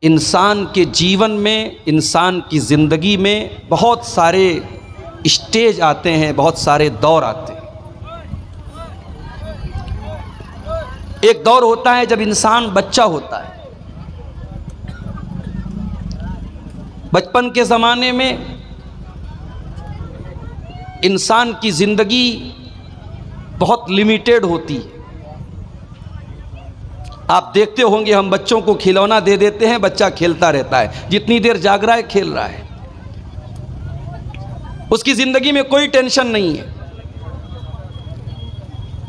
इंसान के जीवन में, इंसान की ज़िंदगी में बहुत सारे स्टेज आते हैं, बहुत सारे दौर आते हैं। एक दौर होता है जब इंसान बच्चा होता है। बचपन के ज़माने में इंसान की ज़िंदगी बहुत लिमिटेड होती है। आप देखते होंगे हम बच्चों को खिलौना दे देते हैं, बच्चा खेलता रहता है, जितनी देर जाग रहा है खेल रहा है। उसकी ज़िंदगी में कोई टेंशन नहीं है,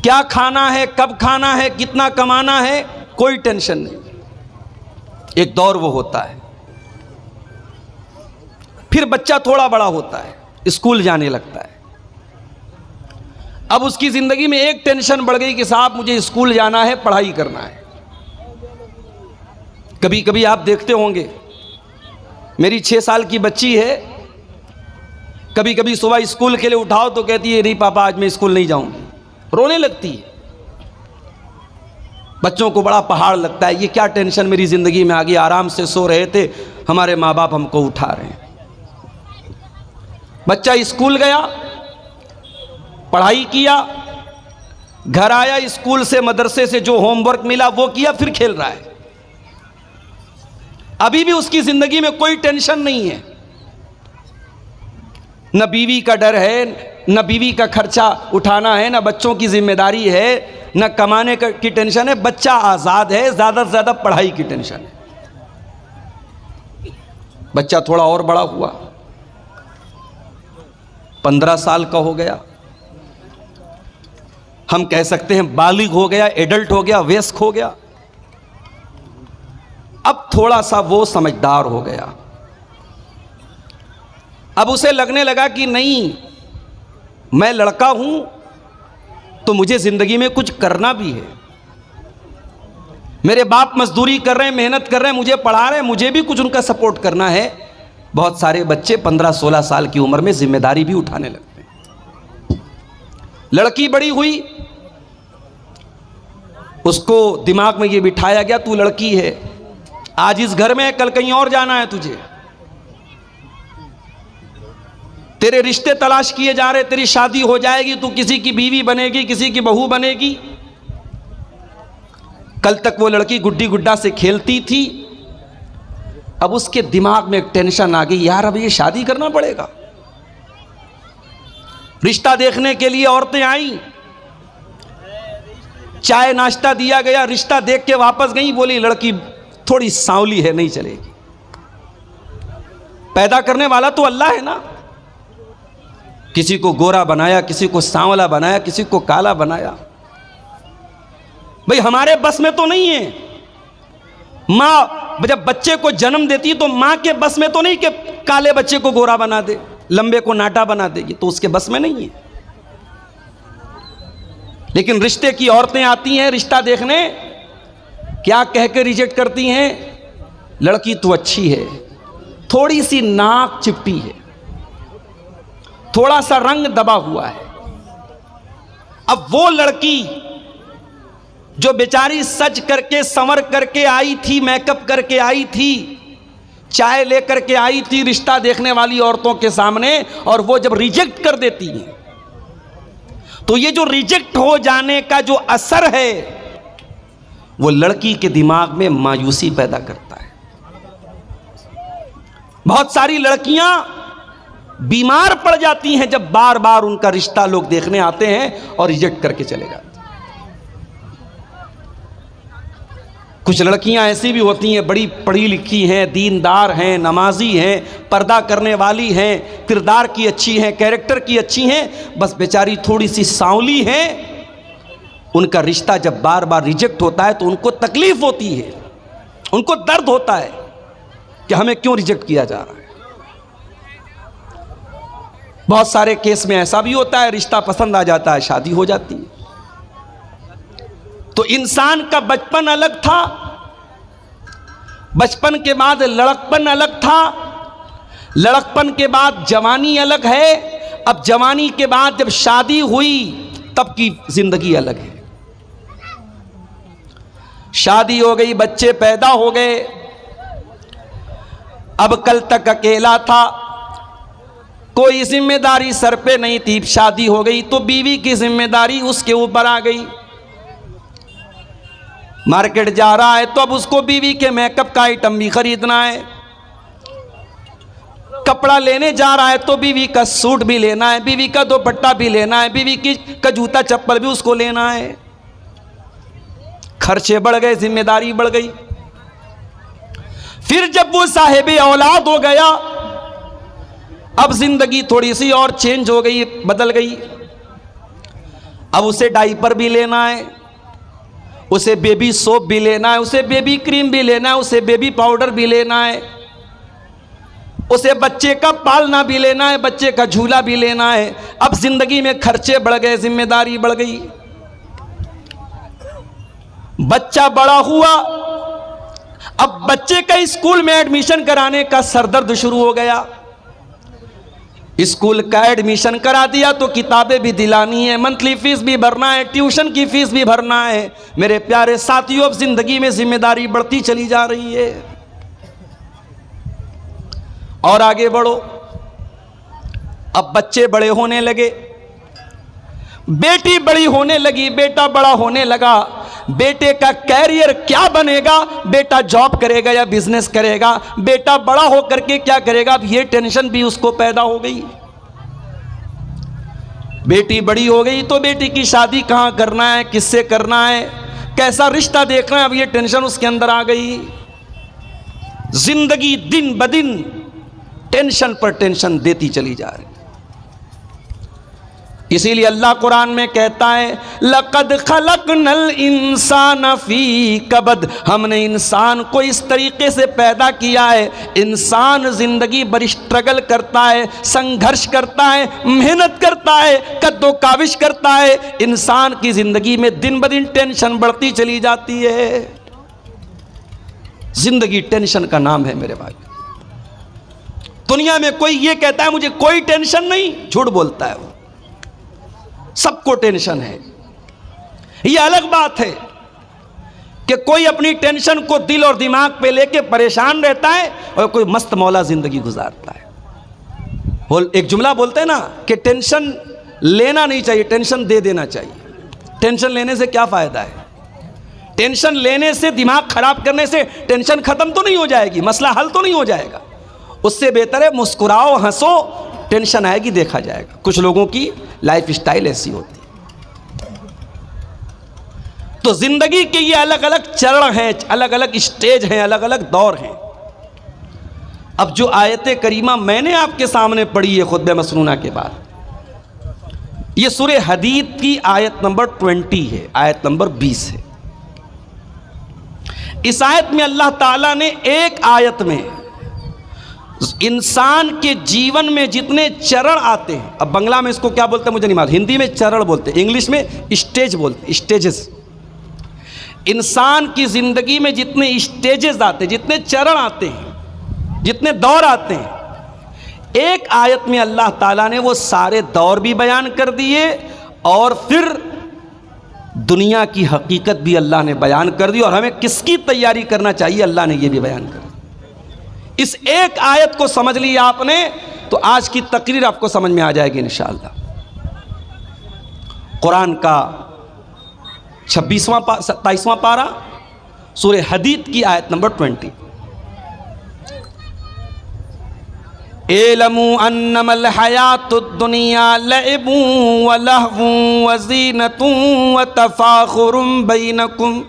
क्या खाना है, कब खाना है, कितना कमाना है, कोई टेंशन नहीं। एक दौर वो होता है। फिर बच्चा थोड़ा बड़ा होता है, स्कूल जाने लगता है। अब उसकी ज़िंदगी में एक टेंशन बढ़ गई कि साहब मुझे स्कूल जाना है, पढ़ाई करना है। कभी कभी आप देखते होंगे, मेरी 6 साल की बच्ची है, कभी कभी सुबह स्कूल के लिए उठाओ तो कहती है नहीं पापा आज मैं स्कूल नहीं जाऊंगी, रोने लगती है। बच्चों को बड़ा पहाड़ लगता है, ये क्या टेंशन मेरी ज़िंदगी में आ गई, आराम से सो रहे थे, हमारे माँ बाप हमको उठा रहे हैं। बच्चा स्कूल गया, पढ़ाई किया, घर आया, स्कूल से मदरसे से जो होमवर्क मिला वो किया, फिर खेल रहा है। अभी भी उसकी जिंदगी में कोई टेंशन नहीं है, न बीवी का डर है, न बीवी का खर्चा उठाना है, न बच्चों की जिम्मेदारी है, न कमाने की टेंशन है। बच्चा आज़ाद है, ज़्यादा से ज़्यादा पढ़ाई की टेंशन है। बच्चा थोड़ा और बड़ा हुआ, 15 साल का हो गया, हम कह सकते हैं बालिग हो गया, एडल्ट हो गया, वयस्क हो गया। अब थोड़ा सा वो समझदार हो गया। अब उसे लगने लगा कि नहीं, मैं लड़का हूं तो मुझे जिंदगी में कुछ करना भी है। मेरे बाप मजदूरी कर रहे हैं, मेहनत कर रहे हैं, मुझे पढ़ा रहे हैं, मुझे भी कुछ उनका सपोर्ट करना है। बहुत सारे बच्चे 15-16 साल की उम्र में जिम्मेदारी भी उठाने लगते हैं। लड़की बड़ी हुई, उसको दिमाग में ये बिठाया गया तू लड़की है, आज इस घर में, कल कहीं और जाना है तुझे, तेरे रिश्ते तलाश किए जा रहे, तेरी शादी हो जाएगी, तू किसी की बीवी बनेगी, किसी की बहू बनेगी। कल तक वो लड़की गुड्डी गुड्डा से खेलती थी, अब उसके दिमाग में एक टेंशन आ गई, यार अब ये शादी करना पड़ेगा। रिश्ता देखने के लिए औरतें आई, चाय नाश्ता दिया गया, रिश्ता देख के वापस गई, बोली लड़की थोड़ी सांवली है, नहीं चलेगी। पैदा करने वाला तो अल्लाह है ना, किसी को गोरा बनाया, किसी को सांवला बनाया, किसी को काला बनाया। भाई हमारे बस में तो नहीं है। मां जब बच्चे को जन्म देती है तो मां के बस में तो नहीं कि काले बच्चे को गोरा बना दे, लंबे को नाटा बना दे, ये तो उसके बस में नहीं है। लेकिन रिश्ते की औरतें आती हैं रिश्ता देखने, क्या कह के रिजेक्ट करती हैं, लड़की तो अच्छी है, थोड़ी सी नाक चिपटी है, थोड़ा सा रंग दबा हुआ है। अब वो लड़की जो बेचारी सज करके संवर करके आई थी, मेकअप करके आई थी, चाय लेकर के आई थी रिश्ता देखने वाली औरतों के सामने, और वो जब रिजेक्ट कर देती है तो ये जो रिजेक्ट हो जाने का जो असर है वो लड़की के दिमाग में मायूसी पैदा करता है। बहुत सारी लड़कियां बीमार पड़ जाती हैं जब बार बार उनका रिश्ता लोग देखने आते हैं और रिजेक्ट करके चले जाते हैं। कुछ लड़कियां ऐसी भी होती हैं, बड़ी पढ़ी लिखी हैं, दीनदार हैं, नमाजी हैं, पर्दा करने वाली हैं, किरदार की अच्छी हैं, कैरेक्टर की अच्छी हैं, बस बेचारी थोड़ी सी सांवली हैं। उनका रिश्ता जब बार बार रिजेक्ट होता है तो उनको तकलीफ होती है, उनको दर्द होता है कि हमें क्यों रिजेक्ट किया जा रहा है। बहुत सारे केस में ऐसा भी होता है, रिश्ता पसंद आ जाता है, शादी हो जाती है। तो इंसान का बचपन अलग था, बचपन के बाद लड़कपन अलग था, लड़कपन के बाद जवानी अलग है, अब जवानी के बाद जब शादी हुई तब की जिंदगी अलग है। शादी हो गई, बच्चे पैदा हो गए, अब कल तक अकेला था, कोई जिम्मेदारी सर पे नहीं थी, शादी हो गई तो बीवी की जिम्मेदारी उसके ऊपर आ गई। मार्केट जा रहा है तो अब उसको बीवी के मेकअप का आइटम भी खरीदना है, कपड़ा लेने जा रहा है तो बीवी का सूट भी लेना है, बीवी का दुपट्टा भी लेना है, बीवी का जूता चप्पल भी उसको लेना है। खर्चे बढ़ गए, जिम्मेदारी बढ़ गई। फिर जब वो साहिब औलाद हो गया, अब जिंदगी थोड़ी सी और चेंज हो गई, बदल गई। अब उसे डाइपर भी लेना है, उसे बेबी सोप भी लेना है, उसे बेबी क्रीम भी लेना है, उसे बेबी पाउडर भी लेना है, उसे बच्चे का पालना भी लेना है, बच्चे का झूला भी लेना है। अब जिंदगी में खर्चे बढ़ गए, जिम्मेदारी बढ़ गई। बच्चा बड़ा हुआ, अब बच्चे का स्कूल में एडमिशन कराने का सरदर्द शुरू हो गया। स्कूल का एडमिशन करा दिया तो किताबें भी दिलानी है, मंथली फीस भी भरना है, ट्यूशन की फीस भी भरना है। मेरे प्यारे साथियों, अब जिंदगी में जिम्मेदारी बढ़ती चली जा रही है। और आगे बढ़ो, अब बच्चे बड़े होने लगे, बेटी बड़ी होने लगी, बेटा बड़ा होने लगा। बेटे का कैरियर क्या बनेगा, बेटा जॉब करेगा या बिजनेस करेगा, बेटा बड़ा होकर के क्या करेगा, अब ये टेंशन भी उसको पैदा हो गई। बेटी बड़ी हो गई तो बेटी की शादी कहाँ करना है, किससे करना है, कैसा रिश्ता देखना है, अब ये टेंशन उसके अंदर आ गई। जिंदगी दिन ब दिन टेंशन पर टेंशन देती चली जा रही। इसीलिए अल्लाह कुरान में कहता है, लक़द खलक़नल इंसान फी कबद, हमने इंसान को इस तरीके से पैदा किया है। इंसान जिंदगी बड़ी स्ट्रगल करता है, संघर्ष करता है, मेहनत करता है, कद्दो काविश करता है। इंसान की जिंदगी में दिन ब दिन टेंशन बढ़ती चली जाती है। जिंदगी टेंशन का नाम है मेरे भाई। दुनिया में कोई ये कहता है मुझे कोई टेंशन नहीं, झूठ बोलता है वो। सबको टेंशन है। यह अलग बात है कि कोई अपनी टेंशन को दिल और दिमाग पे लेके परेशान रहता है और कोई मस्त मौला जिंदगी गुजारता है। एक जुमला बोलते हैं ना कि टेंशन लेना नहीं चाहिए, टेंशन दे देना चाहिए। टेंशन लेने से क्या फायदा है? टेंशन लेने से, दिमाग खराब करने से टेंशन खत्म तो नहीं हो जाएगी, मसला हल तो नहीं हो जाएगा। उससे बेहतर है मुस्कुराओ, हंसो, टेंशन आएगी देखा जाएगा। कुछ लोगों की लाइफ स्टाइल ऐसी होती है। तो जिंदगी के ये अलग अलग चरण हैं, अलग अलग स्टेज हैं, अलग अलग दौर हैं। अब जो आयत करीमा मैंने आपके सामने पढ़ी है खुतबे मसनूना के बाद, ये सूरह हदीद की आयत नंबर 20 है, आयत नंबर 20 है। इस आयत में अल्लाह ताला ने एक आयत में इंसान के जीवन में जितने चरण आते हैं, अब बांग्ला में इसको क्या बोलते हैं मुझे नहीं मालूम, हिंदी में चरण बोलते हैं, इंग्लिश में स्टेज बोलते हैं, स्टेजेस। इंसान की जिंदगी में जितने स्टेजेस आते हैं, जितने चरण आते हैं, जितने दौर आते हैं, एक आयत में अल्लाह ताला ने वो सारे दौर भी बयान कर दिए और फिर दुनिया की हकीकत भी अल्लाह ने बयान कर दी और हमें किसकी तैयारी करना चाहिए अल्लाह ने ये भी बयान कर दिया। इस एक आयत को समझ लिया आपने तो आज की तकरीर आपको समझ में आ जाएगी इंशाअल्लाह। कुरान का 27वां पारा, सूरह हदीद की आयत नंबर 20। एलमू अन्नमल हयातुद दुनिया लइबुन व लहवुन व ज़ीनतुन व तफाखुरुम बैनकुम।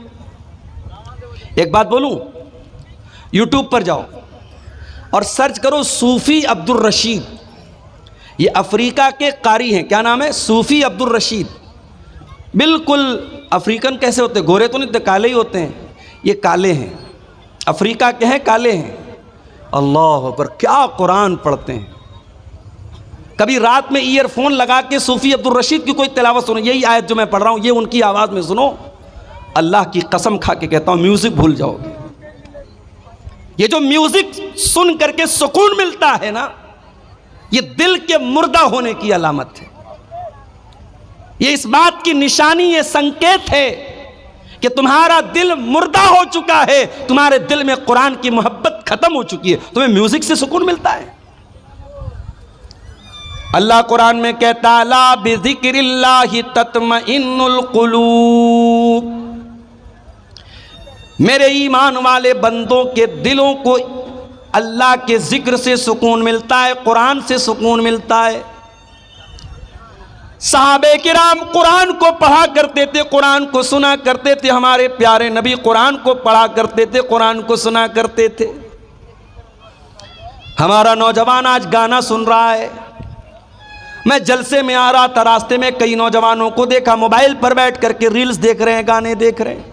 एक बात बोलूं, यूट्यूब पर जाओ और सर्च करो सूफ़ी अब्दुल रशीद। ये अफ्रीका के कारी हैं, क्या नाम है? सूफ़ी अब्दुल रशीद। बिल्कुल अफ्रीकन कैसे होते, गोरे तो नहीं होते, काले ही होते हैं। ये काले हैं, अफ्रीका के हैं, काले हैं। अल्लाह अकबर, क्या कुरान पढ़ते हैं। कभी रात में ईयरफोन लगा के सूफ़ी अब्दुल रशीद की कोई तिलावत सुनो, यही आयत जो मैं पढ़ रहा हूँ ये उनकी आवाज़ में सुनो, अल्लाह की कसम खा के कहता हूँ म्यूज़िक भूल जाओगे। ये जो म्यूजिक सुन करके सुकून मिलता है ना, ये दिल के मुर्दा होने की अलामत है। ये इस बात की निशानी, ये संकेत है कि तुम्हारा दिल मुर्दा हो चुका है, तुम्हारे दिल में कुरान की मोहब्बत खत्म हो चुकी है। तुम्हें म्यूजिक से सुकून मिलता है? अल्लाह कुरान में कहता है ला बिज़िक्रिल्लाहि तत्मइन्नुल कुलूब। मेरे ईमान वाले बंदों के दिलों को अल्लाह के जिक्र से सुकून मिलता है, कुरान से सुकून मिलता है। सहाबे किराम कुरान को पढ़ा करते थे, कुरान को सुना करते थे। हमारे प्यारे नबी कुरान को पढ़ा करते थे, कुरान को सुना करते थे। हमारा नौजवान आज गाना सुन रहा है। मैं जलसे में आ रहा था, रास्ते में कई नौजवानों को देखा मोबाइल पर बैठ करके रील्स देख रहे हैं, गाने देख रहे हैं।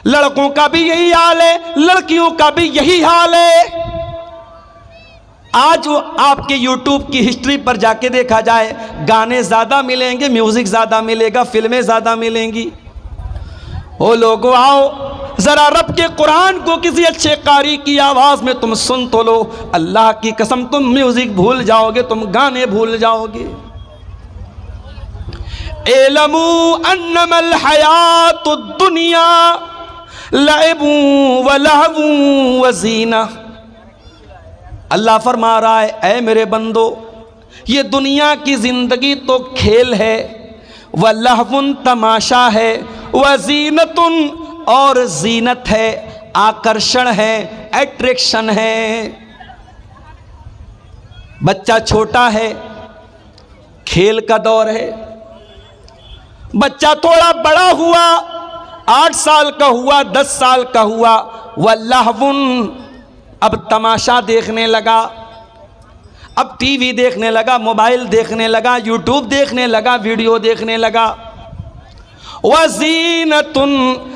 लड़कों का भी यही हाल है, लड़कियों का भी यही हाल है। आज वो आपके YouTube की हिस्ट्री पर जाके देखा जाए, गाने ज़्यादा मिलेंगे, म्यूज़िक ज़्यादा मिलेगा, फिल्में ज़्यादा मिलेंगी। ओ लोगों आओ ज़रा रब के कुरान को किसी अच्छे कारी की आवाज़ में तुम सुन तो लो। अल्लाह की कसम तुम म्यूज़िक भूल जाओगे, तुम गाने भूल जाओगे। एलमू अन्नमल हयातुद दुनिया लअबू व लहवू व ज़ीना। अल्लाह फरमा रहा है ऐ मेरे बंदो, ये दुनिया की ज़िंदगी तो खेल है, व लहवुन तमाशा है, व ज़ीनतुन और ज़ीनत है, आकर्षण है, एट्रैक्शन है। बच्चा छोटा है, खेल का दौर है। बच्चा थोड़ा बड़ा हुआ, 8 साल का हुआ, 10 साल का हुआ, व लहवुन अब तमाशा देखने लगा, अब टीवी देखने लगा, मोबाइल देखने लगा, यूट्यूब देखने लगा, वीडियो देखने लगा। वज़ीनतुन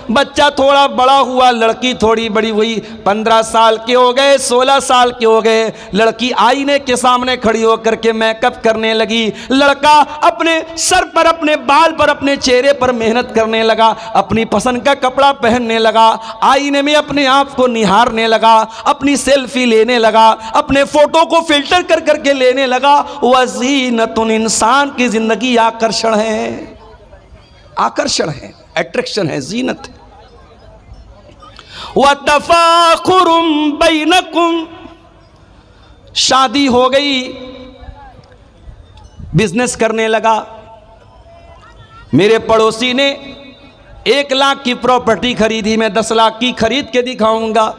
बच्चा थोड़ा बड़ा हुआ, लड़की थोड़ी बड़ी हुई, 15 साल के हो गए, 16 साल के हो गए। लड़की आईने के सामने खड़ी होकर के मेकअप करने लगी। लड़का अपने सर पर, अपने बाल पर, अपने चेहरे पर मेहनत करने लगा, अपनी पसंद का कपड़ा पहनने लगा, आईने में अपने आप को निहारने लगा, अपनी सेल्फी लेने लगा, अपने फोटो को फिल्टर कर करके लेने लगा। वज़ीनतुन इंसान की जिंदगी आकर्षण है, आकर्षण है, एट्रैक्शन है, जीनत है। व तफाखुरुम बैनकुम शादी हो गई, बिजनेस करने लगा। मेरे पड़ोसी ने 1 लाख की प्रॉपर्टी खरीदी, मैं 10 लाख की खरीद के दिखाऊंगा।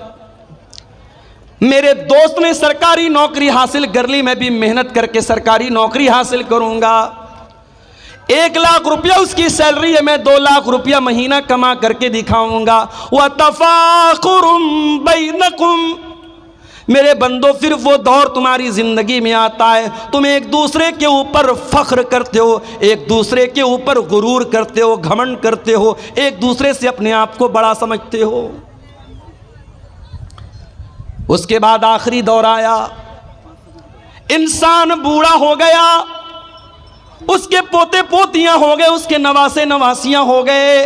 मेरे दोस्त ने सरकारी नौकरी हासिल कर ली, मैं भी मेहनत करके सरकारी नौकरी हासिल करूंगा। 1 लाख रुपया उसकी सैलरी है, मैं 2 लाख रुपया महीना कमा करके दिखाऊंगा। व तफाखुरुम बैनकुम मेरे बंदो, फिर वो दौर तुम्हारी जिंदगी में आता है, तुम एक दूसरे के ऊपर फख्र करते हो, एक दूसरे के ऊपर गुरूर करते हो, घमंड करते हो, एक दूसरे से अपने आप को बड़ा समझते हो। उसके बाद आखिरी दौर आया, इंसान बूढ़ा हो गया, उसके पोते पोतियां हो गए, उसके नवासे नवासियां हो गए।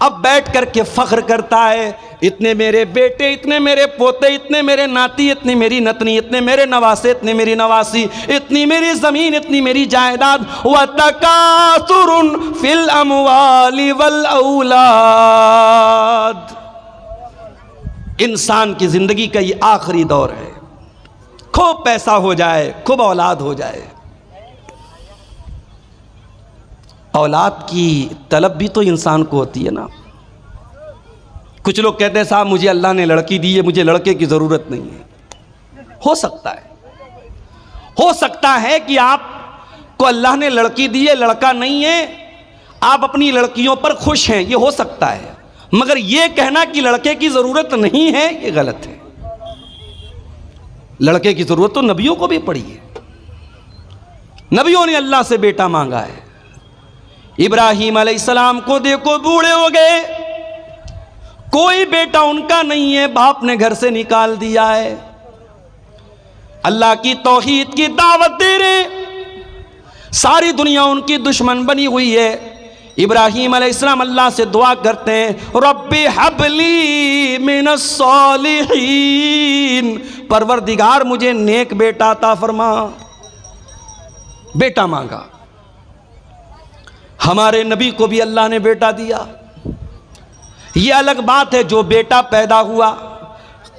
अब बैठ करके फख्र करता है, इतने मेरे बेटे, इतने मेरे पोते, इतने मेरे नाती, इतनी मेरी नतनी, इतने मेरे नवासे, इतने मेरी नवासी, इतनी मेरी जमीन, इतनी मेरी जायदाद। व तकासुरुन फिल अमवाली वल औलाद इंसान की जिंदगी का ये आखिरी दौर है। खूब पैसा हो जाए, खूब औलाद हो जाए। औलाद की तलब भी तो इंसान को होती है ना। कुछ लोग कहते हैं साहब मुझे अल्लाह ने लड़की दी है, मुझे लड़के की ज़रूरत नहीं है। हो सकता है कि आपको अल्लाह ने लड़की दी है, लड़का नहीं है, आप अपनी लड़कियों पर खुश हैं, ये हो सकता है। मगर ये कहना कि लड़के की ज़रूरत नहीं है, ये गलत है। लड़के की ज़रूरत तो नबियों को भी पड़ी है। नबियों ने अल्लाह से बेटा मांगा है। इब्राहीम अलैहिस्सलाम को देखो, बूढ़े हो गए, कोई बेटा उनका नहीं है, बाप ने घर से निकाल दिया है। अल्लाह की तौहीद की दावत दे रहे, सारी दुनिया उनकी दुश्मन बनी हुई है। इब्राहीम अलैहिस्सलाम अल्लाह से दुआ करते हैं, रब्बी हबली मिनस सालिहीन, परवरदिगार मुझे नेक बेटा अता फरमा। बेटा मांगा। हमारे नबी को भी अल्लाह ने बेटा दिया। यह अलग बात है जो बेटा पैदा हुआ,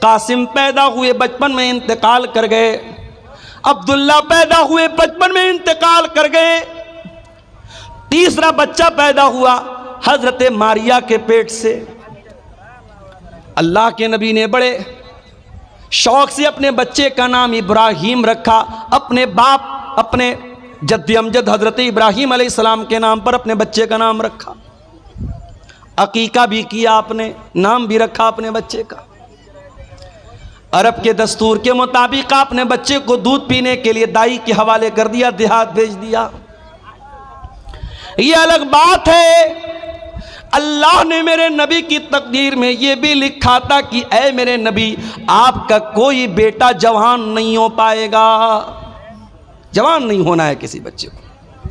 कासिम पैदा हुए बचपन में इंतकाल कर गए, अब्दुल्ला पैदा हुए बचपन में इंतकाल कर गए, तीसरा बच्चा पैदा हुआ हजरत मारिया के पेट से। अल्लाह के नबी ने बड़े शौक से अपने बच्चे का नाम इब्राहिम रखा। अपने बाप, अपने जद्दी अमजद हजरत इब्राहिम अलैहिस्सलाम के नाम पर अपने बच्चे का नाम रखा। अकीका भी किया आपने, नाम भी रखा अपने बच्चे का। अरब के दस्तूर के मुताबिक आपने बच्चे को दूध पीने के लिए दाई के हवाले कर दिया, देहात भेज दिया। ये अलग बात है, अल्लाह ने मेरे नबी की तकदीर में यह भी लिखा था कि ऐ मेरे नबी, आपका कोई बेटा जवान नहीं हो पाएगा, जवान नहीं होना है किसी बच्चे को।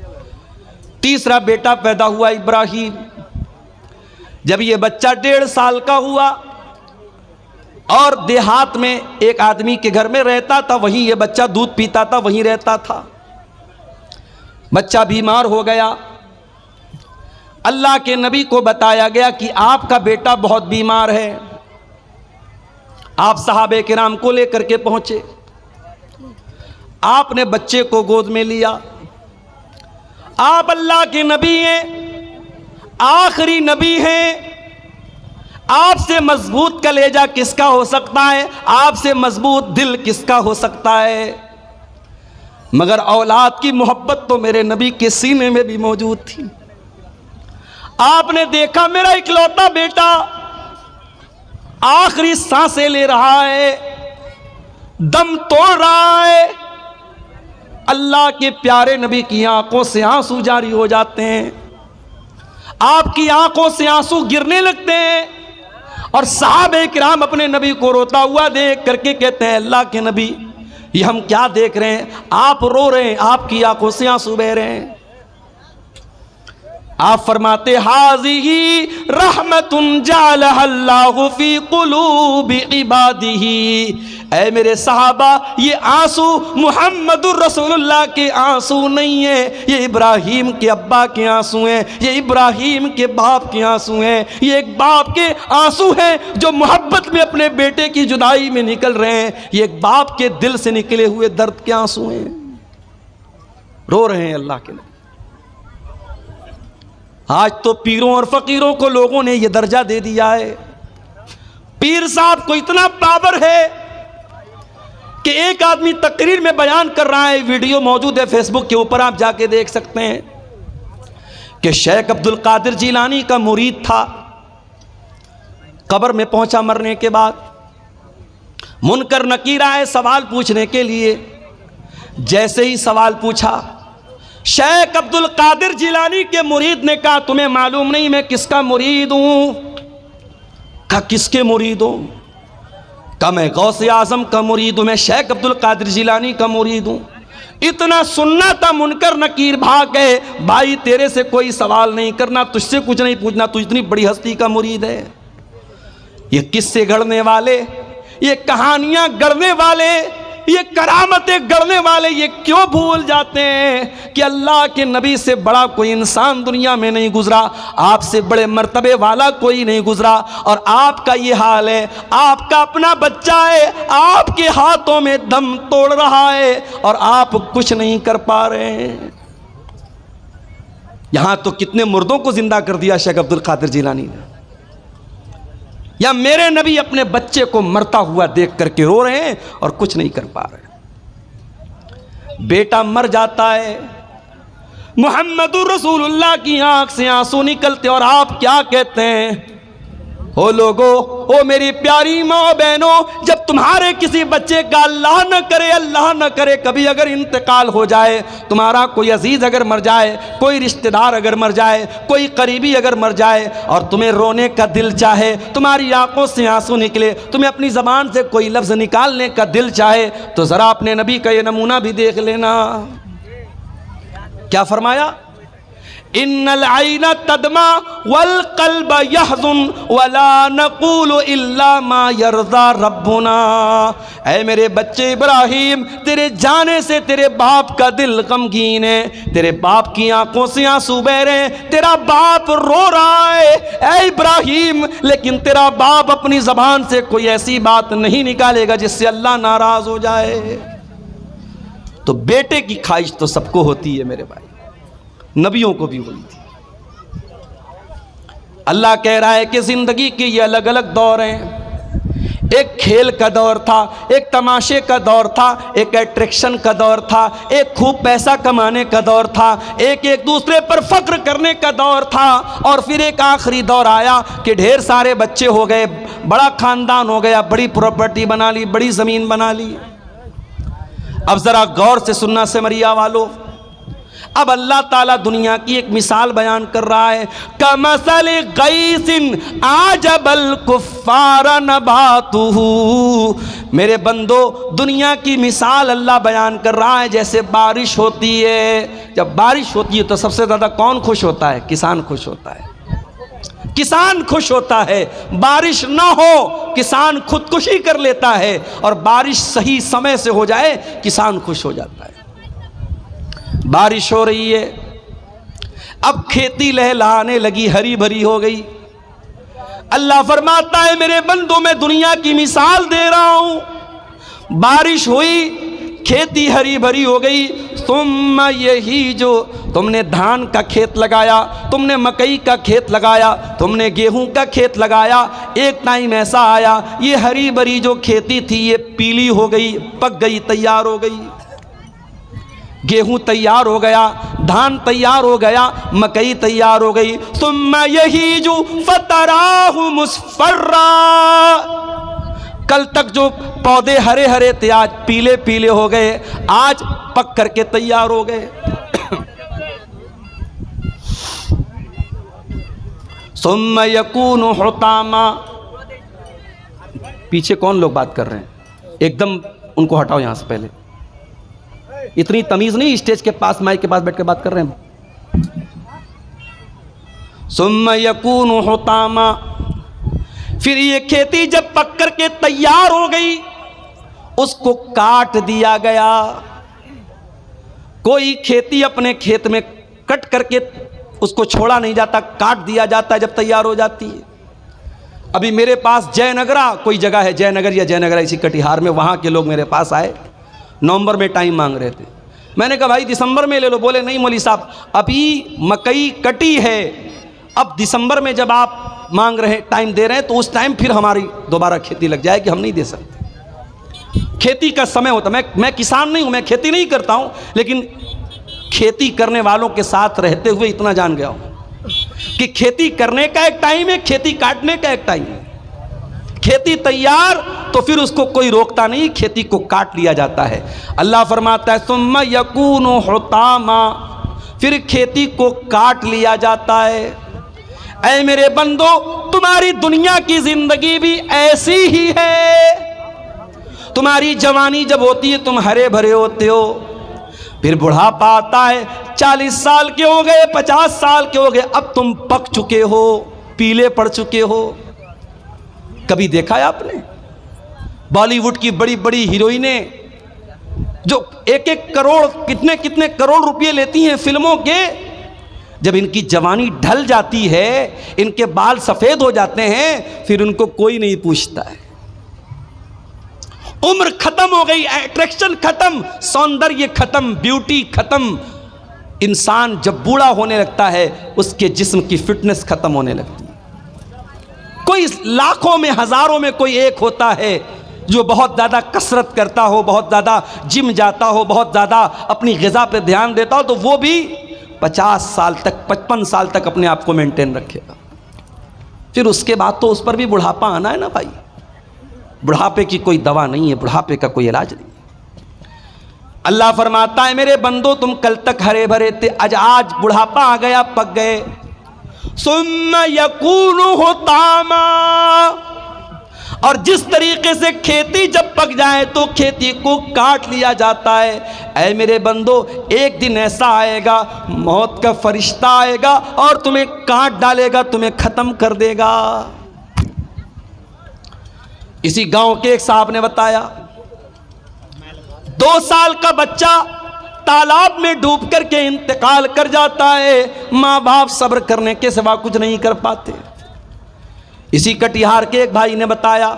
तीसरा बेटा पैदा हुआ इब्राहिम। जब यह बच्चा 1.5 साल का हुआ और देहात में एक आदमी के घर में रहता था, वहीं यह बच्चा दूध पीता था, वहीं रहता था। बच्चा बीमार हो गया। अल्लाह के नबी को बताया गया कि आपका बेटा बहुत बीमार है। आप सहाबे किराम को लेकर के पहुंचे, आपने बच्चे को गोद में लिया। आप अल्लाह के नबी हैं, आखिरी नबी हैं। आपसे मजबूत कलेजा किसका हो सकता है, आपसे मजबूत दिल किसका हो सकता है। मगर औलाद की मोहब्बत तो मेरे नबी के सीने में भी मौजूद थी। आपने देखा मेरा इकलौता बेटा आखिरी सांसें ले रहा है, दम तोड़ रहा है। अल्लाह के प्यारे नबी की आंखों से आंसू जारी हो जाते हैं, आपकी आंखों से आंसू गिरने लगते हैं। और सहाबे किराम अपने नबी को रोता हुआ देख करके कहते हैं, अल्लाह के नबी, ये हम क्या देख रहे हैं, आप रो रहे हैं, आपकी आंखों से आंसू बह रहे हैं। आप फरमाते, हाज़िही रहमतुन जालहल्लाहु फी कुलूबि इबादिही। ऐ मेरे सहाबा, ये आंसू मुहम्मदुर रसूलुल्लाह के आंसू नहीं है, ये इब्राहिम के अब्बा के आंसू हैं, ये इब्राहिम के बाप के आंसू हैं। ये एक बाप के आंसू हैं जो मोहब्बत में अपने बेटे की जुदाई में निकल रहे हैं। ये एक बाप के दिल से निकले हुए दर्द के आंसू हैं, रो रहे हैं अल्लाह के लिए। आज तो पीरों और फकीरों को लोगों ने यह दर्जा दे दिया है। पीर साहब को इतना पावर है कि एक आदमी तकरीर में बयान कर रहा है, वीडियो मौजूद है फेसबुक के ऊपर, आप जाके देख सकते हैं, कि शेख अब्दुल कादिर जिलानी का मुरीद था। कब्र में पहुंचा मरने के बाद, मुनकर नकीर आए सवाल पूछने के लिए। जैसे ही सवाल पूछा, शेख अब्दुल कादिर जिलानी के मुरीद ने कहा, तुम्हें मालूम नहीं मैं किसका मुरीद हूं? कहा किसके मुरीद हूं? कहा मैं गौसे आजम का मुरीद हूं, मैं शेख अब्दुल कादिर जिलानी का मुरीद हूं। इतना सुनना था, मुनकर नकीर भाग गए, भाई तेरे से कोई सवाल नहीं करना, तुझसे कुछ नहीं पूछना, तू इतनी बड़ी हस्ती का मुरीद है। ये किस्से गढ़ने वाले, ये कहानियां गढ़ने वाले, ये करामतें गढ़ने वाले, ये क्यों भूल जाते हैं कि अल्लाह के नबी से बड़ा कोई इंसान दुनिया में नहीं गुजरा, आपसे बड़े मर्तबे वाला कोई नहीं गुजरा। और आपका ये हाल है, आपका अपना बच्चा है, आपके हाथों में दम तोड़ रहा है और आप कुछ नहीं कर पा रहे हैं। यहां तो कितने मुर्दों को जिंदा कर दिया शेख अब्दुल कादिर जिलानी ने। या मेरे नबी अपने बच्चे को मरता हुआ देख करके रो रहे हैं और कुछ नहीं कर पा रहे। बेटा मर जाता है, मुहम्मदुर रसूलुल्लाह की आंख से आंसू निकलते और आप क्या कहते हैं, ओ लोगो, ओ मेरी प्यारी माँ बहनों, जब तुम्हारे किसी बच्चे का अल्लाह न करे कभी अगर इंतकाल हो जाए, तुम्हारा कोई अजीज अगर मर जाए, कोई रिश्तेदार अगर मर जाए, कोई करीबी अगर मर जाए और तुम्हें रोने का दिल चाहे, तुम्हारी आंखों से आंसू निकले, तुम्हें अपनी ज़बान से कोई लफ्ज़ निकालने का दिल चाहे, तो ज़रा अपने नबी का ये नमूना भी देख लेना। क्या फरमाया? इन्नल आइना तदमा वल कल्ब यहज़ुन वला नक़ूलु इल्ला मा यर्ज़ा रब्बुना। ऐ मेरे बच्चे इब्राहिम, तेरे जाने से तेरे बाप का दिल गमगीन है, तेरे बाप की आंखों से आंसू बह रहे हैं, तेरा बाप रो रहा है। ऐ इब्राहिम, लेकिन तेरा बाप अपनी ज़बान से कोई ऐसी बात नहीं निकालेगा जिससे अल्लाह नाराज़ हो जाए। तो बेटे की ख्वाहिश तो सबको होती है मेरे भाई, नबियों को भी हुई थी। अल्लाह कह रहा है कि जिंदगी के ये अलग अलग दौर हैं। एक खेल का दौर था, एक तमाशे का दौर था, एक अट्रैक्शन का दौर था, एक खूब पैसा कमाने का दौर था, एक दूसरे पर फक्र करने का दौर था, और फिर एक आखिरी दौर आया कि ढेर सारे बच्चे हो गए, बड़ा खानदान हो गया, बड़ी प्रॉपर्टी बना ली, बड़ी ज़मीन बना ली। अब ज़रा गौर से सुनना सिमरिया वालों, अब अल्लाह ताला दुनिया की एक मिसाल बयान कर रहा है। कमसल गैसिन आजबल कुफ्फार नबातुहु। मेरे बंदो, दुनिया की मिसाल अल्लाह बयान कर रहा है जैसे बारिश होती है। जब बारिश होती है तो सबसे ज़्यादा कौन खुश होता है? किसान खुश होता है। किसान खुश होता है। बारिश ना हो किसान खुदकुशी कर लेता है, और बारिश सही समय से हो जाए किसान खुश हो जाता है। बारिश हो रही है, अब खेती लहलहाने लगी, हरी भरी हो गई। अल्लाह फरमाता है मेरे बंदों, मैं दुनिया की मिसाल दे रहा हूं। बारिश हुई, खेती हरी भरी हो गई। तुम यही जो तुमने धान का खेत लगाया, तुमने मकई का खेत लगाया, तुमने गेहूं का खेत लगाया, एक टाइम ऐसा आया ये हरी भरी जो खेती थी ये पीली हो गई, पक गई, तैयार हो गई। गेहूं तैयार हो गया, धान तैयार हो गया, मकई तैयार हो गई। सुम्मा यही जो फतराहु मुस्फर्रा, कल तक जो पौधे हरे हरे थे आज पीले पीले हो गए, आज पक करके तैयार हो गए। सुम्मा यकूनु हुतामा। पीछे कौन लोग बात कर रहे हैं? एकदम उनको हटाओ यहां से पहले। इतनी तमीज नहीं, स्टेज के पास माइक के पास बैठ के बात कर रहे हैं। सुम्मा यकूनु हुतामा, फिर ये खेती जब पक करके तैयार हो गई उसको काट दिया गया। कोई खेती अपने खेत में कट करके उसको छोड़ा नहीं जाता, काट दिया जाता है जब तैयार हो जाती है। अभी मेरे पास जयनगरा कोई जगह है, जयनगर या जयनगरा इसी कटिहार में, वहाँ के लोग मेरे पास आए, नवंबर में टाइम मांग रहे थे। मैंने कहा भाई दिसंबर में ले लो। बोले नहीं मौलवी साहब, अभी मकई कटी है, अब दिसंबर में जब आप मांग रहे टाइम दे रहे हैं तो उस टाइम फिर हमारी दोबारा खेती लग जाएगी, हम नहीं दे सकते। खेती का समय होता। मैं किसान नहीं हूँ, मैं खेती नहीं करता हूँ, लेकिन खेती करने वालों के साथ रहते हुए इतना जान गया हूँ कि खेती करने का एक टाइम है, खेती काटने का एक टाइम है। खेती तैयार तो फिर उसको कोई रोकता नहीं, खेती को काट लिया जाता है। अल्लाह फरमाता है सुम्मा यकूनु हुतामा, फिर खेती को काट लिया जाता है। ऐ मेरे बंदो, तुम्हारी दुनिया की जिंदगी भी ऐसी ही है। तुम्हारी जवानी जब होती है तुम हरे भरे होते हो, फिर बुढ़ापा आता है, 40 साल के हो गए, 50 साल के हो गए, अब तुम पक चुके हो, पीले पड़ चुके हो। कभी देखा है आपने बॉलीवुड की बड़ी बड़ी हीरोइनें जो एक एक करोड़ कितने कितने करोड़ रुपए लेती हैं फिल्मों के, जब इनकी जवानी ढल जाती है, इनके बाल सफेद हो जाते हैं, फिर उनको कोई नहीं पूछता है। उम्र खत्म हो गई, अट्रैक्शन खत्म, सौंदर्य खत्म, ब्यूटी खत्म। इंसान जब बूढ़ा होने लगता है उसके जिस्म की फिटनेस खत्म होने लगती है। कोई लाखों में हजारों में कोई एक होता है जो बहुत ज़्यादा कसरत करता हो, बहुत ज़्यादा जिम जाता हो, बहुत ज़्यादा अपनी ग़िज़ा पे ध्यान देता हो, तो वो भी 50 साल तक 55 साल तक अपने आप को मेंटेन रखेगा। फिर उसके बाद तो उस पर भी बुढ़ापा आना है ना भाई। बुढ़ापे की कोई दवा नहीं है, बुढ़ापे का कोई इलाज नहीं है। अल्लाह फरमाता है मेरे बंदो, तुम कल तक हरे भरे थे, आज बुढ़ापा आ गया, पक गए। सुम्मा यकूनु हुतामा, और जिस तरीके से खेती जब पक जाए तो खेती को काट लिया जाता है, ऐ मेरे बंदो एक दिन ऐसा आएगा, मौत का फरिश्ता आएगा और तुम्हें काट डालेगा, तुम्हें खत्म कर देगा। इसी गांव के एक साहब ने बताया 2 साल का बच्चा तालाब में डूब करके इंतकाल कर जाता है, माँ बाप सब्र करने के सिवा कुछ नहीं कर पाते। इसी कटिहार के एक भाई ने बताया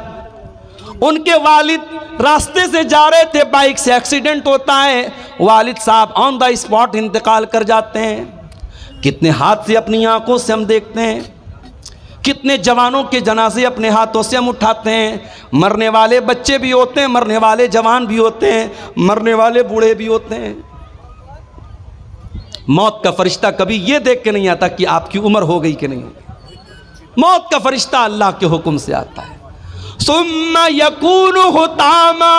उनके वालिद रास्ते से जा रहे थे, बाइक से एक्सीडेंट होता है, वालिद साहब ऑन द स्पॉट इंतकाल कर जाते हैं। कितने हादसे अपनी आंखों से हम देखते हैं, कितने जवानों के जनाजे अपने हाथों से हम उठाते हैं। मरने वाले बच्चे भी होते हैं, मरने वाले जवान भी होते हैं, मरने वाले बूढ़े भी होते हैं। मौत का फरिश्ता कभी यह देख के नहीं आता कि आपकी उम्र हो गई कि नहीं। मौत का फरिश्ता अल्लाह के हुक्म से आता है। सुम्मा यकूनु हुतामा,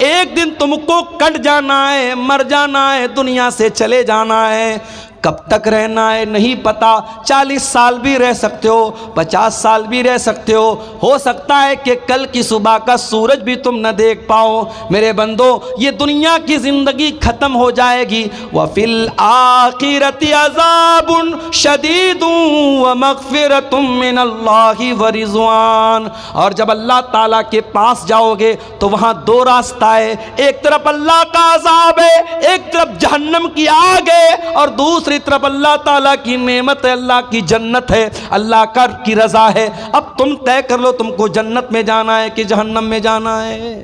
एक दिन तुमको कट जाना है, मर जाना है, दुनिया से चले जाना है। कब तक रहना है नहीं पता, 40 साल भी रह सकते हो, 50 साल भी रह सकते हो सकता है कि कल की सुबह का सूरज भी तुम न देख पाओ। मेरे बंदो ये दुनिया की जिंदगी खत्म हो जाएगी। व फिल आखिरति अज़ाबुन शदीदुन व मग़फ़िरतुम मिनल्लाहि व रिज़वान, और जब अल्लाह ताला के पास जाओगे तो वहाँ 2 रास्ता है, एक तरफ अल्लाह का अज़ाब है, एक तरफ जहन्नम की आग है, और दूसरी तरफ अल्लाह ताला की नेमत है, अल्लाह की जन्नत है, अल्लाह की रजा है। अब तुम तय कर लो तुमको जन्नत में जाना है कि जहन्नम में जाना है।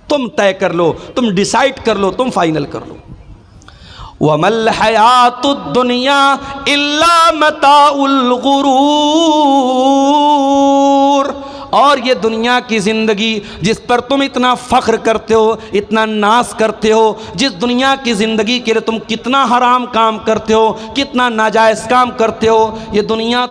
तुम तय कर लो, तुम डिसाइड कर लो, तुम फाइनल कर लो। वमल हयातुद दुनिया इल्ला मताउल गुरूर, और ये दुनिया की ज़िंदगी जिस पर तुम इतना फ़ख्र करते हो, इतना नाज करते हो, जिस दुनिया की ज़िंदगी के लिए तुम कितना हराम काम करते हो, कितना नाजायज़ काम करते हो, ये दुनिया